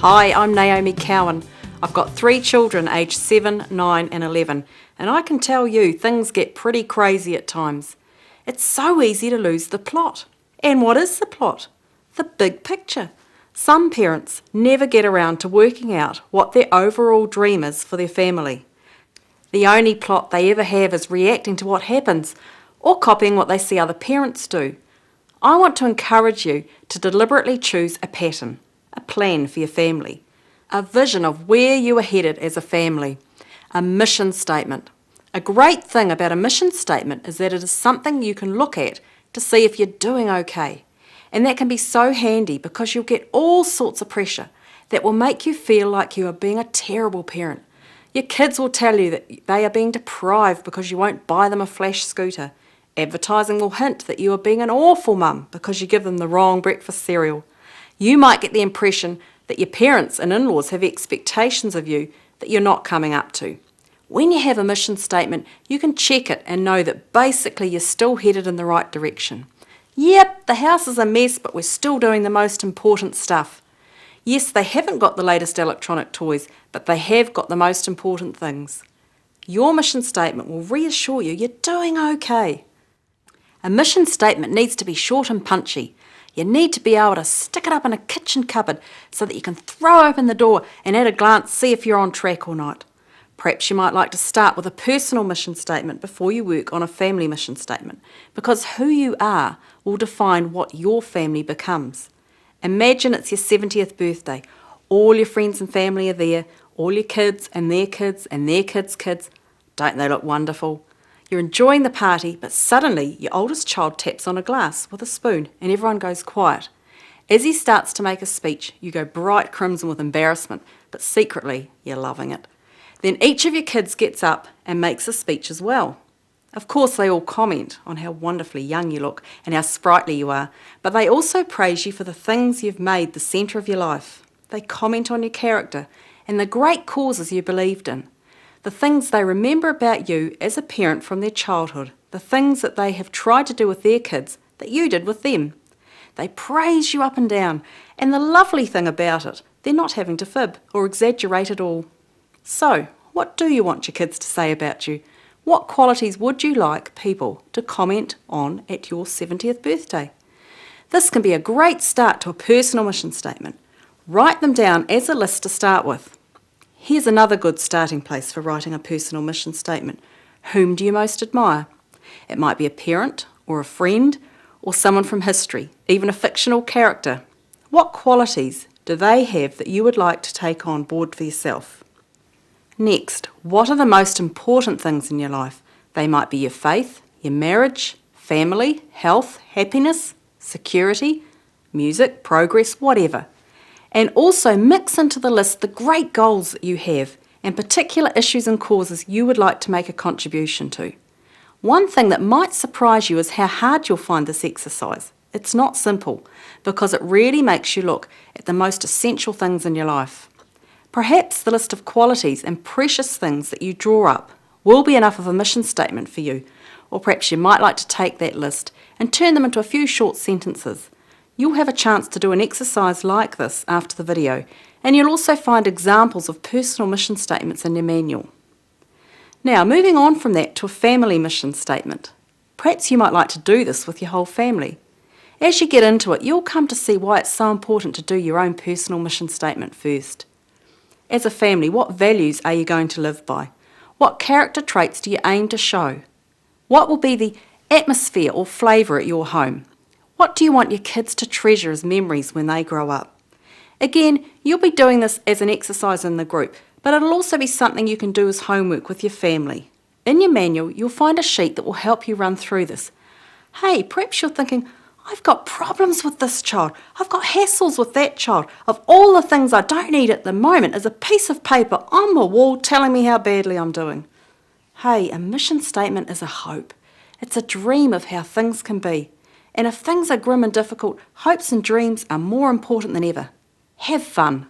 Hi, I'm Naomi Cowan. I've got 3 children aged 7, 9 and 11, and I can tell you things get pretty crazy at times. It's so easy to lose the plot. And what is the plot? The big picture. Some parents never get around to working out what their overall dream is for their family. The only plot they ever have is reacting to what happens or copying what they see other parents do. I want to encourage you to deliberately choose a pattern, a plan for your family, a vision of where you are headed as a family, a mission statement. A great thing about a mission statement is that it is something you can look at to see if you're doing okay. And that can be so handy because you'll get all sorts of pressure that will make you feel like you are being a terrible parent. Your kids will tell you that they are being deprived because you won't buy them a flash scooter. Advertising will hint that you are being an awful mum because you give them the wrong breakfast cereal. You might get the impression that your parents and in-laws have expectations of you that you're not coming up to. When you have a mission statement, you can check it and know that basically you're still headed in the right direction. Yep, the house is a mess, but we're still doing the most important stuff. Yes, they haven't got the latest electronic toys, but they have got the most important things. Your mission statement will reassure you you're doing okay. A mission statement needs to be short and punchy. You need to be able to stick it up in a kitchen cupboard so that you can throw open the door and at a glance see if you're on track or not. Perhaps you might like to start with a personal mission statement before you work on a family mission statement, because who you are will define what your family becomes. Imagine it's your 70th birthday. All your friends and family are there, all your kids and their kids and their kids' kids. Don't they look wonderful? You're enjoying the party, but suddenly your oldest child taps on a glass with a spoon and everyone goes quiet. As he starts to make a speech, you go bright crimson with embarrassment, but secretly you're loving it. Then each of your kids gets up and makes a speech as well. Of course, they all comment on how wonderfully young you look and how sprightly you are, but they also praise you for the things you've made the centre of your life. They comment on your character and the great causes you believed in, the things they remember about you as a parent from their childhood, the things that they have tried to do with their kids that you did with them. They praise you up and down, and the lovely thing about it, they're not having to fib or exaggerate at all. So, what do you want your kids to say about you? What qualities would you like people to comment on at your 70th birthday? This can be a great start to a personal mission statement. Write them down as a list to start with. Here's another good starting place for writing a personal mission statement. Whom do you most admire? It might be a parent or a friend or someone from history, even a fictional character. What qualities do they have that you would like to take on board for yourself? Next, what are the most important things in your life? They might be your faith, your marriage, family, health, happiness, security, music, progress, whatever. And also mix into the list the great goals that you have and particular issues and causes you would like to make a contribution to. One thing that might surprise you is how hard you'll find this exercise. It's not simple because it really makes you look at the most essential things in your life. Perhaps the list of qualities and precious things that you draw up will be enough of a mission statement for you, or perhaps you might like to take that list and turn them into a few short sentences. You'll have a chance to do an exercise like this after the video, and you'll also find examples of personal mission statements in your manual. Now, moving on from that to a family mission statement. Perhaps you might like to do this with your whole family. As you get into it, you'll come to see why it's so important to do your own personal mission statement first. As a family, what values are you going to live by? What character traits do you aim to show? What will be the atmosphere or flavour at your home? What do you want your kids to treasure as memories when they grow up? Again, you'll be doing this as an exercise in the group, but it'll also be something you can do as homework with your family. In your manual, you'll find a sheet that will help you run through this. Hey, perhaps you're thinking, I've got problems with this child. I've got hassles with that child. Of all the things I don't need at the moment is a piece of paper on the wall telling me how badly I'm doing. Hey, a mission statement is a hope. It's a dream of how things can be. And if things are grim and difficult, hopes and dreams are more important than ever. Have fun.